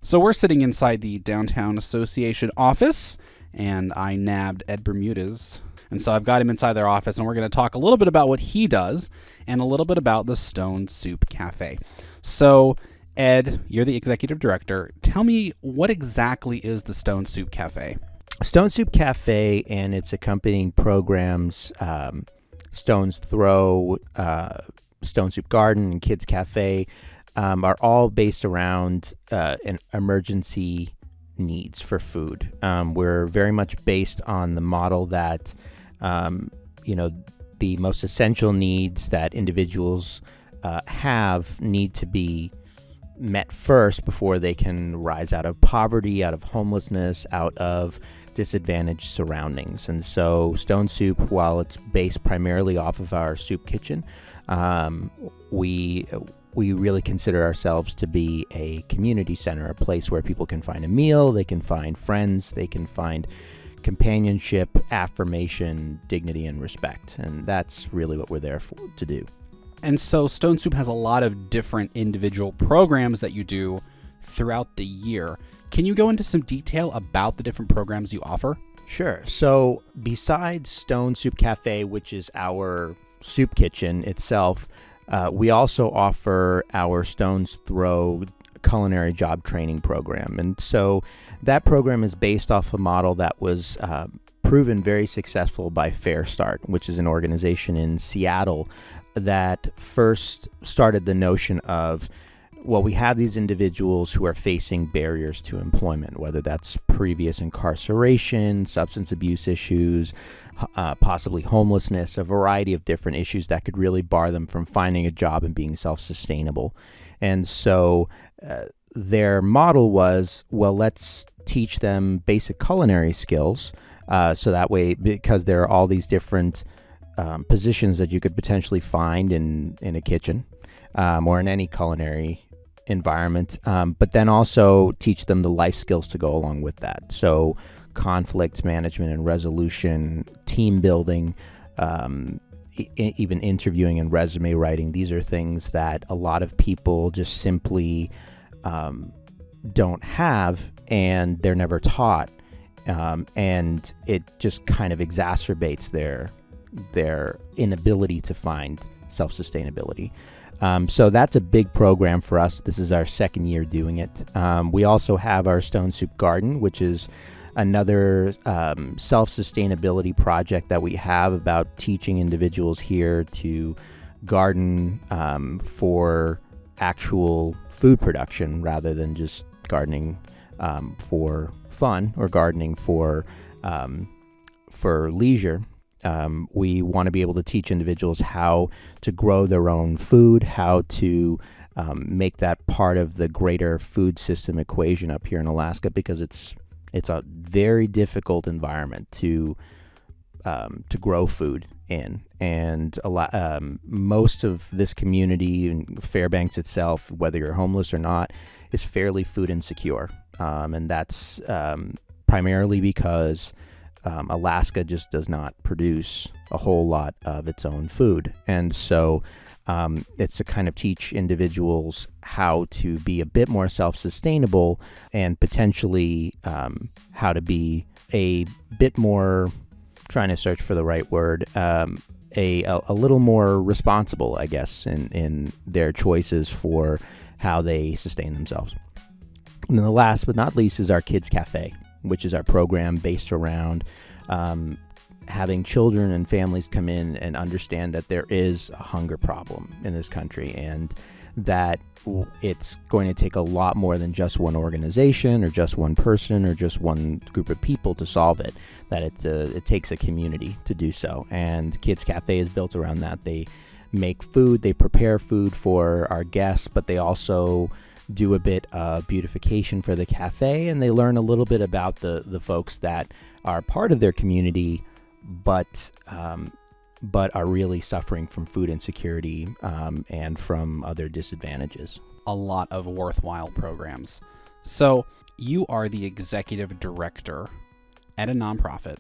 So we're sitting inside the Downtown Association office, and I nabbed Ed Bermudez. And so I've got him inside their office, and we're going to talk a little bit about what he does and a little bit about the Stone Soup Cafe. So, Ed, you're the executive director. Tell me, what exactly is the Stone Soup Cafe? Stone Soup Cafe and its accompanying programs, Stone's Throw, Stone Soup Garden, and Kids Cafe, are all based around an emergency needs for food. We're very much based on the model that, the most essential needs that individuals have need to be met first before they can rise out of poverty, out of homelessness, out of disadvantaged surroundings. And so Stone Soup, while it's based primarily off of our soup kitchen, we really consider ourselves to be a community center, a place where people can find a meal, they can find friends, they can find companionship, affirmation, dignity, and respect. And that's really what we're there to do. And so Stone Soup has a lot of different individual programs that you do throughout the year. Can you go into some detail about the different programs you offer? Sure. So besides Stone Soup Cafe, which is our soup kitchen itself, we also offer our Stone's Throw culinary job training program. And so that program is based off a model that was proven very successful by Fair Start, which is an organization in Seattle that first started the notion of, well, we have these individuals who are facing barriers to employment, whether that's previous incarceration, substance abuse issues, possibly homelessness, a variety of different issues that could really bar them from finding a job and being self-sustainable. And so their model was, well, let's teach them basic culinary skills. So that way, because there are all these different positions that you could potentially find in a kitchen or in any culinary environment, but then also teach them the life skills to go along with that. So conflict management and resolution, team building, even interviewing and resume writing. These are things that a lot of people just simply don't have, and they're never taught. And it just kind of exacerbates their inability to find self-sustainability. So that's a big program for us. This is our second year doing it. We also have our Stone Soup Garden, which is another self-sustainability project that we have about teaching individuals here to garden for actual food production rather than just gardening for fun or gardening for leisure. We want to be able to teach individuals how to grow their own food, how to make that part of the greater food system equation up here in Alaska, because it's a very difficult environment to grow food in, and most of this community and Fairbanks itself, whether you're homeless or not, is fairly food insecure, and that's primarily because Alaska just does not produce a whole lot of its own food. And so it's to kind of teach individuals how to be a bit more self-sustainable and potentially how to be a bit more, trying to search for the right word, a little more responsible, I guess, in their choices for how they sustain themselves. And then the last but not least is our Kids Cafe, which is our program based around having children and families come in and understand that there is a hunger problem in this country, and that it's going to take a lot more than just one organization or just one person or just one group of people to solve it, that it takes a community to do so. And Kids Cafe is built around that. They make food, they prepare food for our guests, but they also do a bit of beautification for the cafe, and they learn a little bit about the folks that are part of their community, but are really suffering from food insecurity and from other disadvantages. A lot of worthwhile programs. So you are the executive director at a nonprofit.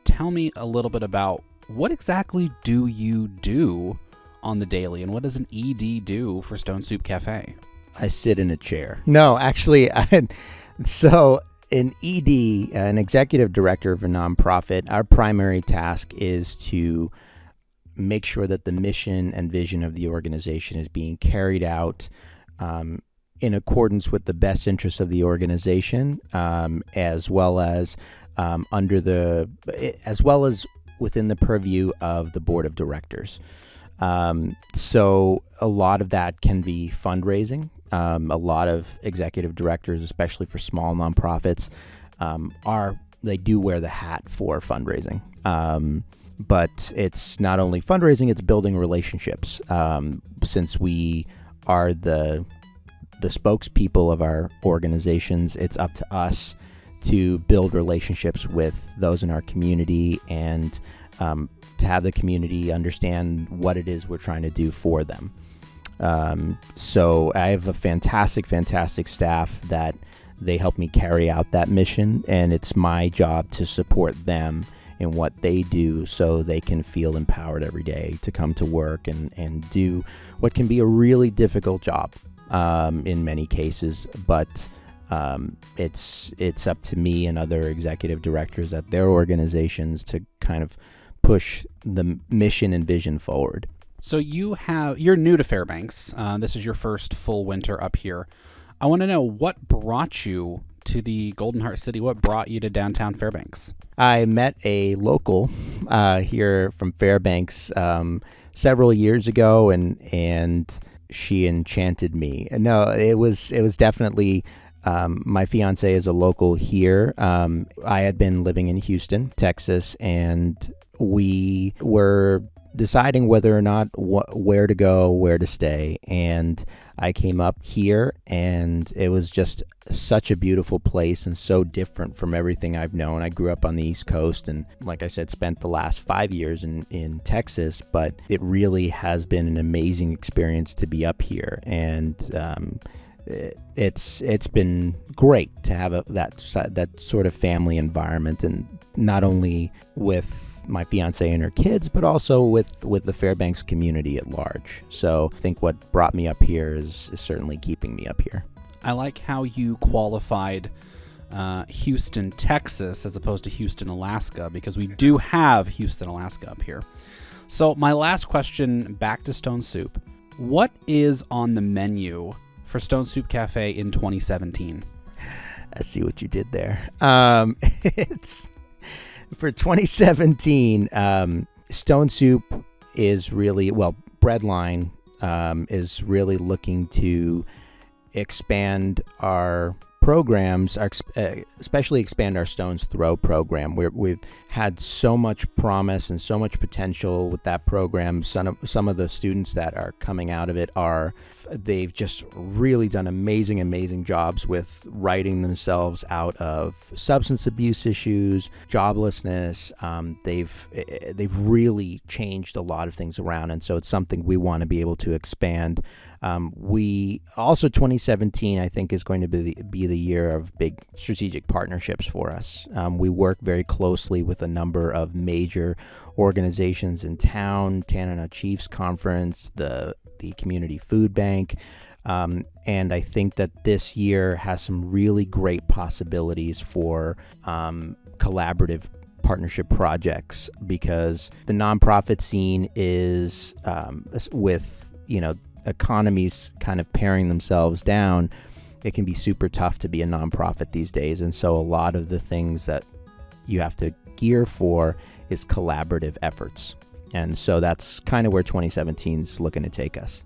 Tell me a little bit about what exactly do you do on the daily, and what does an ED do for Stone Soup Cafe? I sit in a chair. No, actually, so an ED, an executive director of a nonprofit, our primary task is to make sure that the mission and vision of the organization is being carried out in accordance with the best interests of the organization, as well as within the purview of the board of directors. So a lot of that can be fundraising. A lot of executive directors, especially for small nonprofits, they do wear the hat for fundraising. But it's not only fundraising, it's building relationships. Since we are the spokespeople of our organizations, it's up to us to build relationships with those in our community and to have the community understand what it is we're trying to do for them. So I have a fantastic staff that they help me carry out that mission, and it's my job to support them in what they do so they can feel empowered every day to come to work and do what can be a really difficult job in many cases, but it's up to me and other executive directors at their organizations to kind of push the mission and vision forward. So you're new to Fairbanks. This is your first full winter up here. I want to know what brought you to the Golden Heart City. What brought you to downtown Fairbanks? I met a local here from Fairbanks several years ago, and she enchanted me. No, it was definitely my fiance is a local here. I had been living in Houston, Texas, and we were deciding whether or not where to go, where to stay, and I came up here, and it was just such a beautiful place and so different from everything I've known. I grew up on the East Coast and, like I said, spent the last 5 years in Texas, but it really has been an amazing experience to be up here, and it's been great to have that sort of family environment, and not only with my fiance and her kids, but also with the Fairbanks community at large. So I think what brought me up here is certainly keeping me up here. I like how you qualified Houston, Texas, as opposed to Houston, Alaska, because we do have Houston, Alaska up here. So my last question, back to Stone Soup. What is on the menu for Stone Soup Cafe in 2017? I see what you did there. It's for 2017. Stone Soup is really, Breadline is really looking to expand our programs, especially expand our Stone's Throw program. We've had so much promise and so much potential with that program. Some of the students that are coming out of it they've just really done amazing jobs with writing themselves out of substance abuse issues, joblessness. They've really changed a lot of things around, and so it's something we want to be able to expand. We also 2017, I think, is going to be the year of big strategic partnerships for us. We work very closely with a number of major organizations in town: Tanana Chiefs Conference, the Community Food Bank, and I think that this year has some really great possibilities for collaborative partnership projects, because the nonprofit scene is with economies kind of paring themselves down. It can be super tough to be a nonprofit these days, and so a lot of the things that you have to gear for is collaborative efforts. And so that's kind of where 2017 is looking to take us.